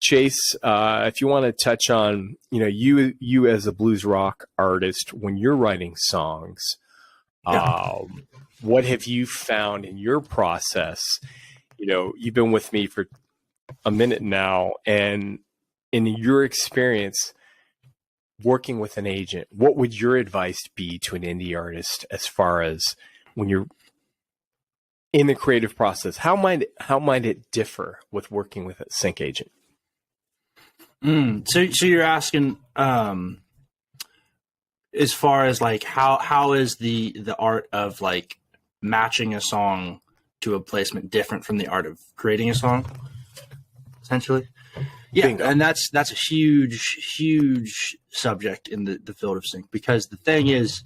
Chase, if you want to touch on, you as a blues rock artist, when you're writing songs, what have you found in your process? You've been with me for a minute now, and in your experience working with an agent, what would your advice be to an indie artist as far as when you're in the creative process? How might it differ with working with a sync agent? So you're asking, as far as like, how is the art of like matching a song to a placement different from the art of creating a song, essentially? Yeah. Bingo. And that's a huge subject in the field of sync, because the thing is,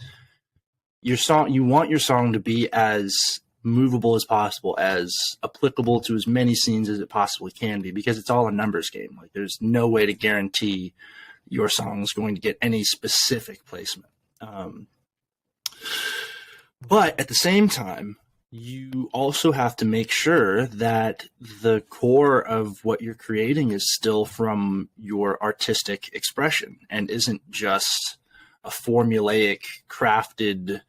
you want your song to be as movable as possible, as applicable to as many scenes as it possibly can be, because it's all a numbers game. Like, there's no way to guarantee your song is going to get any specific placement. But at the same time, you also have to make sure that the core of what you're creating is still from your artistic expression and isn't just a formulaic, crafted,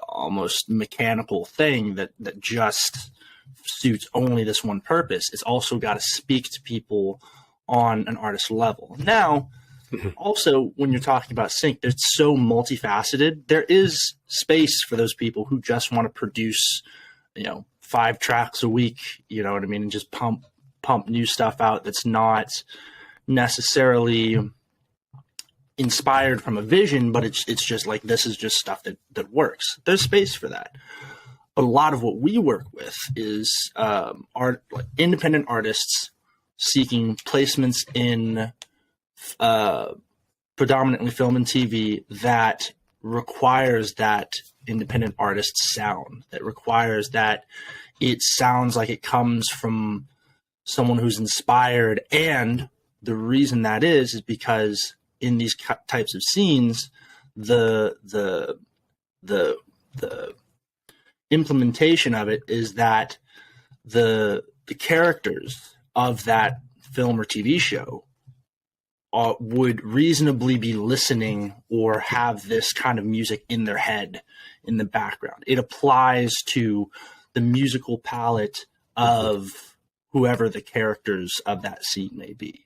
almost mechanical thing that just suits only this one purpose. It's also got to speak to people on an artist level. Now, also, when you're talking about sync, it's so multifaceted. There is space for those people who just want to produce, 5 tracks a week, you know what I mean, and just pump new stuff out that's not necessarily inspired from a vision, but it's just like, this is just stuff that works. There's space for that. But a lot of what we work with is independent artists seeking placements in predominantly film and TV that requires that independent artist sound, that requires that it sounds like it comes from someone who's inspired. And the reason that is because in these types of scenes, the implementation of it is that the characters of that film or TV show would reasonably be listening or have this kind of music in their head in the background. It applies to the musical palette of whoever the characters of that scene may be.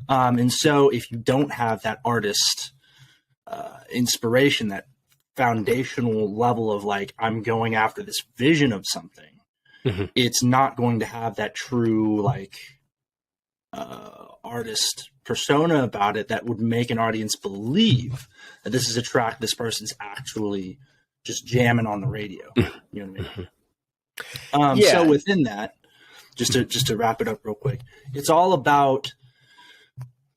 And so if you don't have that artist inspiration, that foundational level of like, I'm going after this vision of something, it's not going to have that true artist persona about it that would make an audience believe that this is a track this person's actually just jamming on the radio. You know what I mean? So within that, just to wrap it up real quick, it's all about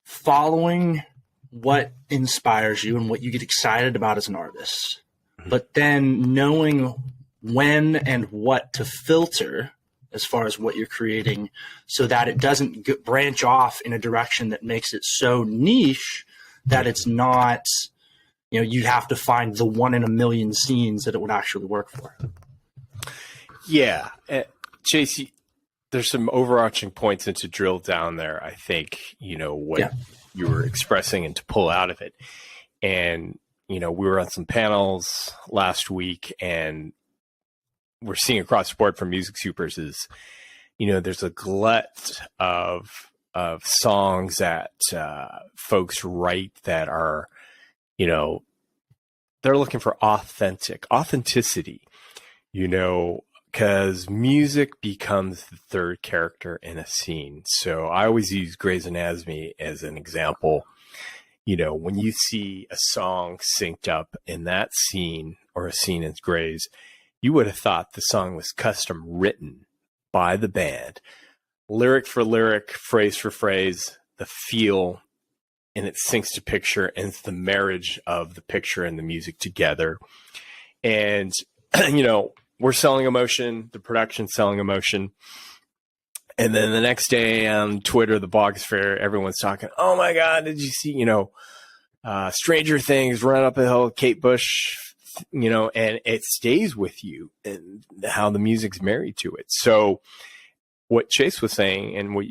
following what inspires you and what you get excited about as an artist, but then knowing when and what to filter as far as what you're creating, so that it doesn't branch off in a direction that makes it so niche that it's not, you'd have to find the 1 in a million scenes that it would actually work for. Yeah. Chase, there's some overarching points and to drill down there, I think, what you were expressing and to pull out of it. And, we were on some panels last week, and we're seeing across the board from music supers is, there's a glut of songs that folks write that are, they're looking for authenticity, because music becomes the third character in a scene. So I always use Grey's Anatomy as an example. When you see a song synced up in that scene or a scene in Grey's, you would have thought the song was custom written by the band, lyric for lyric, phrase for phrase, the feel, and it syncs to picture, and it's the marriage of the picture and the music together. And, we're selling emotion, the production's selling emotion. And then the next day on Twitter, the blogosphere, everyone's talking, oh my God, did you see, Stranger Things, Run Up a Hill, Kate Bush, and it stays with you and how the music's married to it. So what Chase was saying, and what,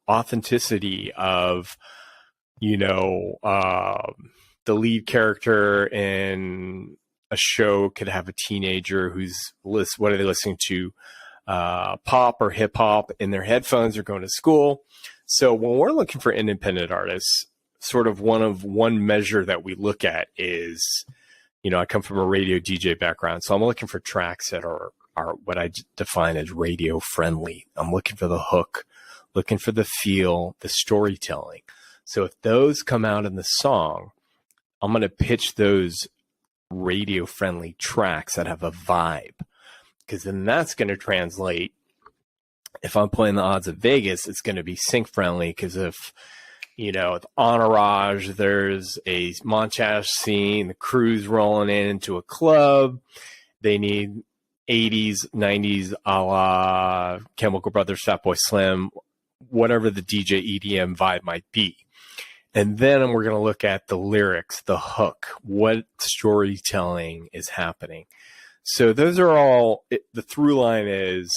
authenticity of, the lead character in a show could have a teenager who's what are they listening to? Pop or hip hop in their headphones or going to school. So when we're looking for independent artists, sort of one measure that we look at is, I come from a radio DJ background, so I'm looking for tracks that are what I define as radio friendly. I'm looking for the hook, looking for the feel, the storytelling. So if those come out in the song, I'm going to pitch those radio friendly tracks that have a vibe, because then that's going to translate. If I'm playing the odds of Vegas, it's going to be sync friendly, because if, with Entourage, there's a montage scene, the crew's rolling into a club, they need 80s, 90s a la Chemical Brothers, Fatboy Slim, whatever the DJ EDM vibe might be. And then we're going to look at the lyrics, the hook, what storytelling is happening. So those are all, the through line is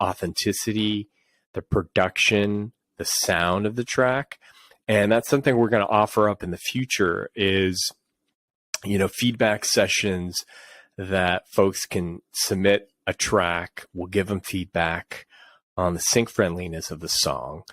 authenticity, the production, the sound of the track. And that's something we're going to offer up in the future is, feedback sessions that folks can submit a track. We'll give them feedback on the sync friendliness of the song.